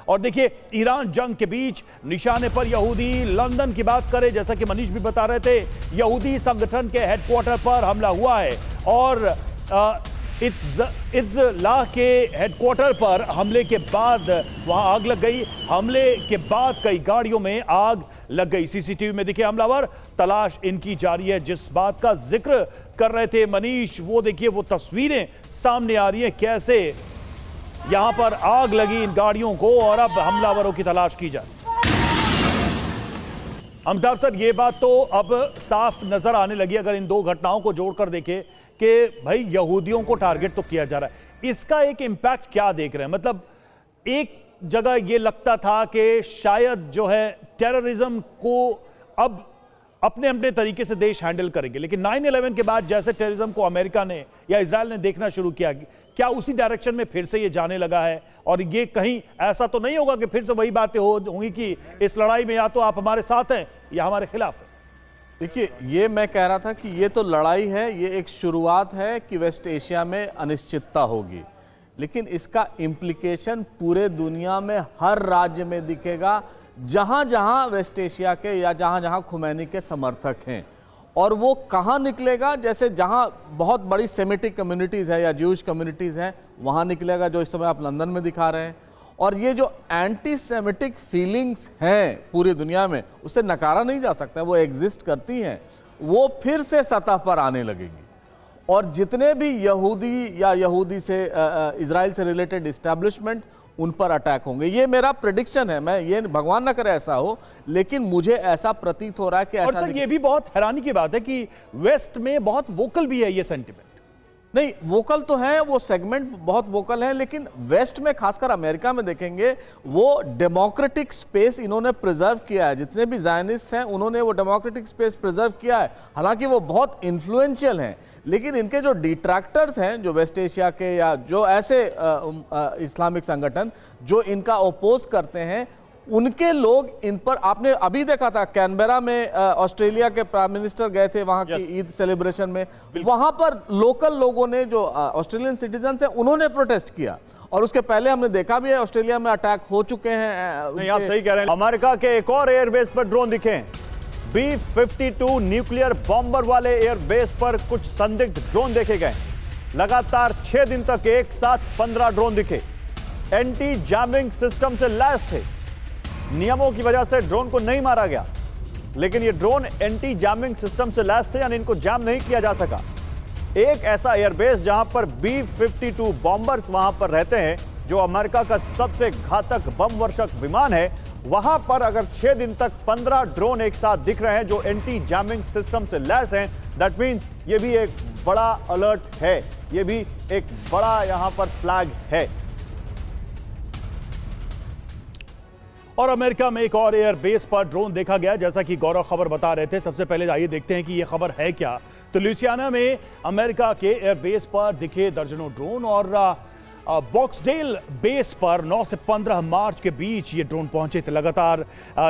और देखिए ईरान जंग के बीच निशाने पर यहूदी। लंदन की बात करें, जैसा कि मनीष भी बता रहे थे, यहूदी संगठन के हेडक्वार्टर पर हमला हुआ है और इत्ज़लाह के हेडक्वार्टर पर हमले के बाद वहां आग लग गई। हमले के बाद कई गाड़ियों में आग लग गई। सीसीटीवी में दिखे हमलावर, तलाश इनकी जारी है। जिस बात का जिक्र कर रहे थे मनीष, वो देखिए वो तस्वीरें सामने आ रही हैं, कैसे यहां पर आग लगी इन गाड़ियों को और अब हमलावरों की तलाश की जाए। अमिताभ सर, ये बात तो अब साफ नजर आने लगी अगर इन दो घटनाओं को जोड़कर देखें कि भाई यहूदियों को टारगेट तो किया जा रहा है। इसका एक इंपैक्ट क्या देख रहे हैं? मतलब एक जगह ये लगता था कि शायद जो है टेररिज्म को अब अपने अपने तरीके से देश हैंडल करेंगे, लेकिन 9/11 के बाद जैसे टेररिज्म को अमेरिका ने या इजराइल ने देखना शुरू किया, क्या उसी डायरेक्शन में फिर से ये जाने लगा है? और ये कहीं ऐसा तो नहीं होगा कि फिर से वही बातें होंगी कि इस लड़ाई में या तो आप हमारे साथ हैं या हमारे खिलाफ हैं? देखिए, ये मैं कह रहा था कि ये तो लड़ाई है, ये एक शुरुआत है कि वेस्ट एशिया में अनिश्चितता होगी, लेकिन इसका इम्प्लीकेशन पूरे दुनिया में हर राज्य में दिखेगा जहां जहां वेस्ट एशिया के या जहां जहां खुमैनी के समर्थक हैं। और वो कहां निकलेगा? जैसे जहां बहुत बड़ी सेमिटिक कम्युनिटीज़ है या ज्यूश कम्युनिटीज़ हैं वहां निकलेगा, जो इस समय आप लंदन में दिखा रहे हैं। और ये जो एंटी सेमिटिक फीलिंग्स हैं पूरी दुनिया में, उससे नकारा नहीं जा सकता, वो एग्जिस्ट करती हैं, वो फिर से सतह पर आने लगेगी। और जितने भी यहूदी या यहूदी से इजराइल से रिलेटेड इस्टेब्लिशमेंट, उन पर अटैक होंगे। ये मेरा प्रेडिक्शन है, मैं ये भगवान ना करे ऐसा हो, लेकिन मुझे ऐसा प्रतीत हो रहा है कि ऐसा। और सर ये भी बहुत हैरानी की बात है कि वेस्ट में बहुत वोकल भी है ये सेंटिमेंट। नहीं, वोकल तो है, वो सेगमेंट बहुत वोकल है, लेकिन वेस्ट में खासकर अमेरिका में देखेंगे वो डेमोक्रेटिक स्पेस इन्होंने प्रिजर्व किया है। जितने भी जायनिस्ट हैं उन्होंने वो डेमोक्रेटिक स्पेस प्रिजर्व किया है। हालांकि वो बहुत इन्फ्लुएंशियल हैं, लेकिन इनके जो डिट्रैक्टर्स हैं, जो वेस्ट एशिया के या जो ऐसे इस्लामिक संगठन जो इनका ओपोज करते हैं, उनके लोग इन पर, आपने अभी देखा था कैनबेरा में ऑस्ट्रेलिया के प्राइम मिनिस्टर गए थे वहां की ईद सेलिब्रेशन में, वहां पर लोकल लोगों ने, जो ऑस्ट्रेलियन सिटीजन हैं, उन्होंने प्रोटेस्ट किया। और उसके पहले हमने देखा भी है ऑस्ट्रेलिया में अटैक हो चुके हैं। नहीं, आप सही कह रहे हैं। अमेरिका के एक और एयरबेस पर ड्रोन दिखे, B-52 न्यूक्लियर बॉम्बर वाले एयरबेस पर कुछ संदिग्ध ड्रोन देखे गए। लगातार 6 दिन तक एक साथ 15 ड्रोन दिखे, एंटी जैमिंग सिस्टम से लैस थे। नियमों की वजह से ड्रोन को नहीं मारा गया, लेकिन ये ड्रोन एंटी जैमिंग सिस्टम से लैस थे, यानी इनको जैम नहीं किया जा सका। एक ऐसा एयरबेस जहां पर B-52 बॉम्बर्स वहां पर रहते हैं, जो अमेरिका का सबसे घातक बम वर्षक विमान है, वहां पर अगर 6 दिन तक 15 ड्रोन एक साथ दिख रहे हैं जो एंटी जैमिंग सिस्टम से लैस हैं, दैट मीन्स ये भी एक बड़ा अलर्ट है, ये भी एक बड़ा यहां पर फ्लैग है। और अमेरिका में एक और एयरबेस पर ड्रोन देखा गया, जैसा कि गौरव खबर बता रहे थे। सबसे पहले आइए देखते हैं कि यह खबर है क्या। तो लुइसियाना में अमेरिका के एयरबेस पर दिखे दर्जनों ड्रोन और बॉक्सडेल बेस पर 9 से 15 मार्च के बीच ये ड्रोन पहुंचे थे। लगातार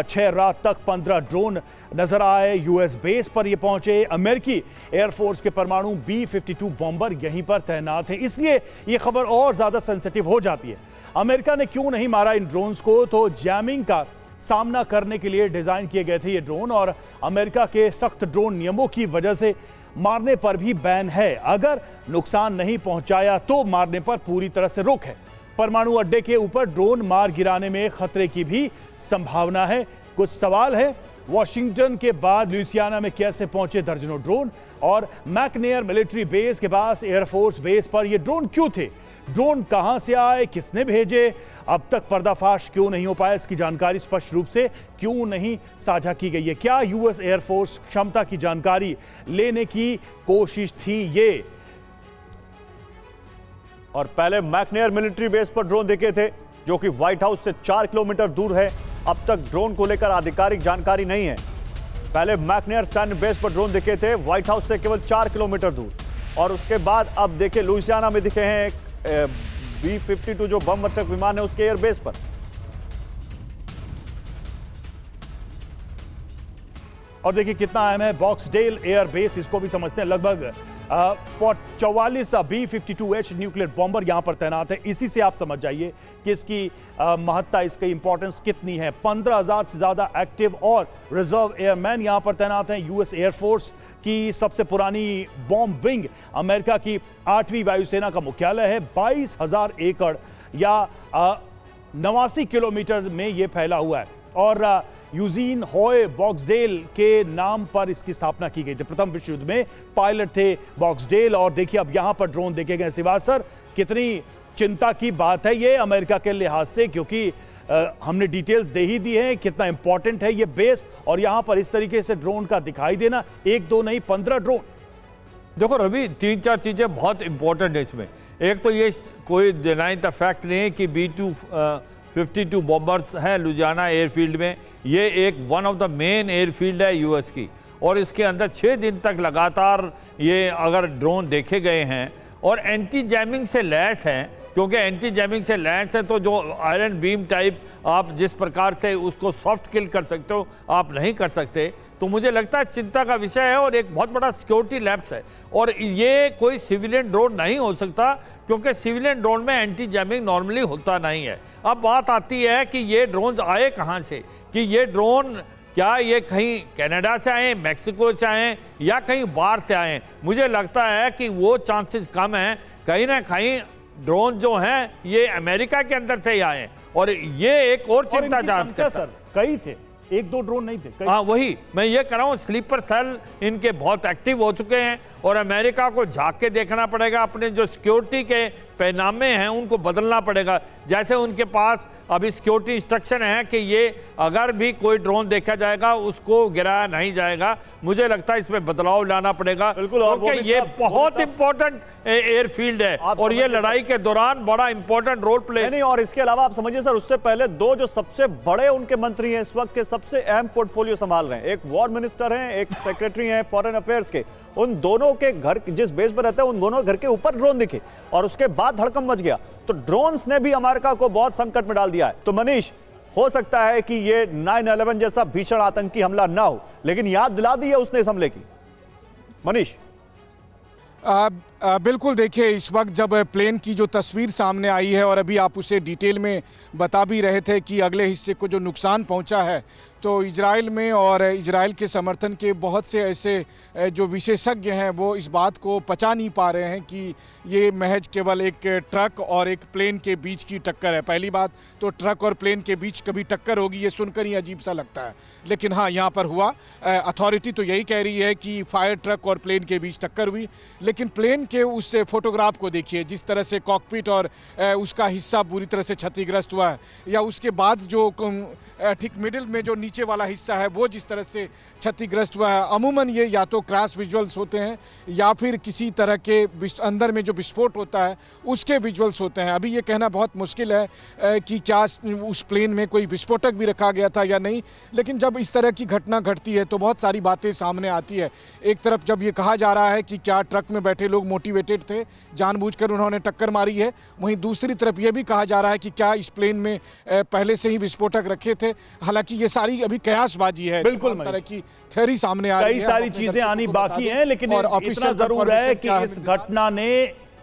6 रात तक 15 ड्रोन नजर आए। यूएस बेस पर ये पहुंचे। अमेरिकी एयरफोर्स के परमाणु B-52 बॉम्बर यहीं पर तैनात हैं, इसलिए ये खबर और ज्यादा सेंसिटिव हो जाती है। अमेरिका ने क्यों नहीं मारा इन ड्रोन्स को? तो जैमिंग का सामना करने के लिए डिजाइन किए गए थे ये ड्रोन, और अमेरिका के सख्त ड्रोन नियमों की वजह से मारने पर भी बैन है। अगर नुकसान नहीं पहुंचाया तो मारने पर पूरी तरह से रोक है। परमाणु अड्डे के ऊपर ड्रोन मार गिराने में खतरे की भी संभावना है। कुछ सवाल है, वॉशिंगटन के बाद लुइसियाना में कैसे पहुंचे दर्जनों ड्रोन? और मैकनेयर मिलिट्री बेस के पास एयरफोर्स बेस पर ये ड्रोन क्यों थे? ड्रोन कहां से आए, किसने भेजे? अब तक पर्दाफाश क्यों नहीं हो पाया? इसकी जानकारी स्पष्ट रूप से क्यों नहीं साझा की गई है? क्या यूएस एयरफोर्स क्षमता की जानकारी लेने की कोशिश थी ये? और पहले मैकनेयर मिलिट्री बेस पर ड्रोन देखे थे, जो कि व्हाइट हाउस से 4 किलोमीटर दूर है। अब तक ड्रोन को लेकर आधिकारिक जानकारी नहीं है। पहले मैकनेयर सैन्य बेस पर ड्रोन दिखे थे, व्हाइट हाउस से केवल 4 किलोमीटर दूर। और उसके बाद अब देखे लुइसियाना में दिखे हैं B-52 जो बम वर्षक विमान है उसके एयरबेस पर। और देखिए कितना अहम है बॉक्सडेल एयरबेस, इसको भी समझते हैं। लगभग 44 B-52H न्यूक्लियर बॉम्बर यहां पर तैनात है। इसी से आप समझ जाइए कि इसकी महत्ता, इसकी इंपॉर्टेंस कितनी है। 15,000 से ज्यादा एक्टिव और रिजर्व एयरमैन यहां पर तैनात हैं। यूएस एयरफोर्स की सबसे पुरानी बॉम्ब विंग अमेरिका की 8वीं वायुसेना का मुख्यालय है। 22,000 एकड़ या 89 किलोमीटर में यह फैला हुआ है और यूजीन हॉय बॉक्सडेल के नाम पर इसकी स्थापना की गई थी। प्रथम विश्व युद्ध में पायलट थे बॉक्सडेल। और देखिए अब यहां पर ड्रोन देखे गए। सिवाज सर, कितनी चिंता की बात है ये अमेरिका के लिहाज से, क्योंकि हमने डिटेल्स दे ही दी है कितना इंपॉर्टेंट है ये बेस, और यहां पर इस तरीके से ड्रोन का दिखाई देना, 1 2 नहीं 15 ड्रोन। देखो रवि, 3-4 चीजें बहुत इंपॉर्टेंट है इसमें। एक तो ये कोई डिनाई द फैक्ट नहीं है कि B-52 बॉम्बर्स हैं लुधियाना एयरफील्ड में। ये एक one of the main airfield है यूएस की, और इसके अंदर 6 दिन तक लगातार ये अगर ड्रोन देखे गए हैं और एंटी जैमिंग से लैस हैं, क्योंकि एंटी जैमिंग से लैस है तो जो आयरन बीम टाइप आप जिस प्रकार से उसको सॉफ्ट किल कर सकते हो आप नहीं कर सकते। तो मुझे लगता है चिंता का विषय है और एक बहुत बड़ा सिक्योरिटी लैप्स है। और ये कोई सिविलियन ड्रोन नहीं हो सकता, क्योंकि सिविलियन ड्रोन में एंटी जैमिंग नॉर्मली होता नहीं है। अब बात आती है कि ये ड्रोन आए कहाँ से, कि ये ड्रोन क्या ये कहीं कनाडा से आए, मैक्सिको से आए या कहीं बाहर से आए। मुझे लगता है कि वो चांसेस कम हैं, कहीं ना कहीं ड्रोन जो हैं ये अमेरिका के अंदर से ही आए। और ये एक और चिंताजनक है सर, कई थे, 1-2 ड्रोन नहीं थे। हाँ, वही मैं ये कर रहा हूँ, स्लीपर सेल इनके बहुत एक्टिव हो चुके हैं और अमेरिका को झांक के देखना पड़ेगा। अपने जो सिक्योरिटी के पैनामे हैं उनको बदलना पड़ेगा। जैसे उनके पास अभी सिक्योरिटी इंस्ट्रक्शन है कि ये अगर भी कोई ड्रोन देखा जाएगा उसको गिराया नहीं जाएगा। मुझे लगता है इसमें बदलाव लाना पड़ेगा, क्योंकि ये बहुत इंपॉर्टेंट एयरफील्ड है और ये लड़ाई के दौरान बड़ा इंपॉर्टेंट रोल प्ले। नहीं, और इसके अलावा आप समझिए सर, उससे पहले 2 जो सबसे बड़े उनके मंत्री हैं इस वक्त के, सबसे अहम पोर्टफोलियो संभाल रहे हैं, एक वॉर मिनिस्टर हैं, एक सेक्रेटरी हैं फॉरेन अफेयर्स के। उन दोनों के घर, जिस बेस पर रहते हैं उन दोनों घर के ऊपर ड्रोन दिखे और उसके बाद धड़कम मच गया। तो ड्रोन्स ने भी अमेरिका को बहुत संकट में डाल दिया है। तो मनीष, हो सकता है कि ये 9/11 जैसा भीषण आतंकी हमला ना हो, लेकिन याद दिला दी है उसने इस हमले की। मनीष, बिल्कुल, देखिए इस वक्त जब प्लेन की जो तस्वीर सामने आई है और अभी आप उसे डिटेल में बता भी रहे थे कि अगले हिस्से को जो नुकसान पहुंचा है, तो इजराइल में और इजराइल के समर्थन के बहुत से ऐसे जो विशेषज्ञ हैं वो इस बात को पचा नहीं पा रहे हैं कि ये महज केवल एक ट्रक और एक प्लेन के बीच की टक्कर है। पहली बात तो ट्रक और प्लेन के बीच कभी टक्कर होगी ये सुनकर ही अजीब सा लगता है, लेकिन हाँ यहाँ पर हुआ। अथॉरिटी तो यही कह रही है कि फायर ट्रक और प्लेन के बीच टक्कर हुई, लेकिन प्लेन के उस फोटोग्राफ को देखिए, जिस तरह से कॉकपिट और उसका हिस्सा पूरी तरह से क्षतिग्रस्त हुआ है, या उसके बाद जो ठीक मिडिल में जो नीचे वाला हिस्सा है वो जिस तरह से क्षतिग्रस्त हुआ है। अमूमन ये या तो क्रैश विजुअल्स होते हैं या फिर किसी तरह के अंदर में जो विस्फोट होता है उसके विजुअल्स होते हैं। अभी ये कहना बहुत मुश्किल है कि क्या उस प्लेन में कोई विस्फोटक भी रखा गया था या नहीं, लेकिन जब इस तरह की घटना घटती है तो बहुत सारी बातें सामने आती है। एक तरफ जब ये कहा जा रहा है कि क्या ट्रक में बैठे लोग मोटिवेटेड थे, जानबूझकर उन्होंने टक्कर मारी है, वहीं दूसरी तरफ ये भी कहा जा रहा है कि क्या इस प्लेन में पहले से ही विस्फोटक रखे थे। हालांकि ये सारी अभी कयासबाजी है, बिल्कुल तरह की थ्योरी सामने आ रही है, कई सारी चीजें आनी बाकी हैं, लेकिन इतना जरूर है कि इस घटना ने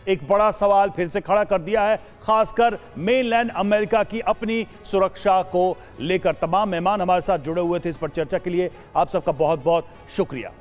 एक बड़ा सवाल फिर से खड़ा कर दिया है, खासकर मेनलैंड अमेरिका की अपनी सुरक्षा को लेकर। तमाम मेहमान हमारे साथ जुड़े हुए थे इस पर चर्चा के लिए, आप सबका बहुत बहुत शुक्रिया।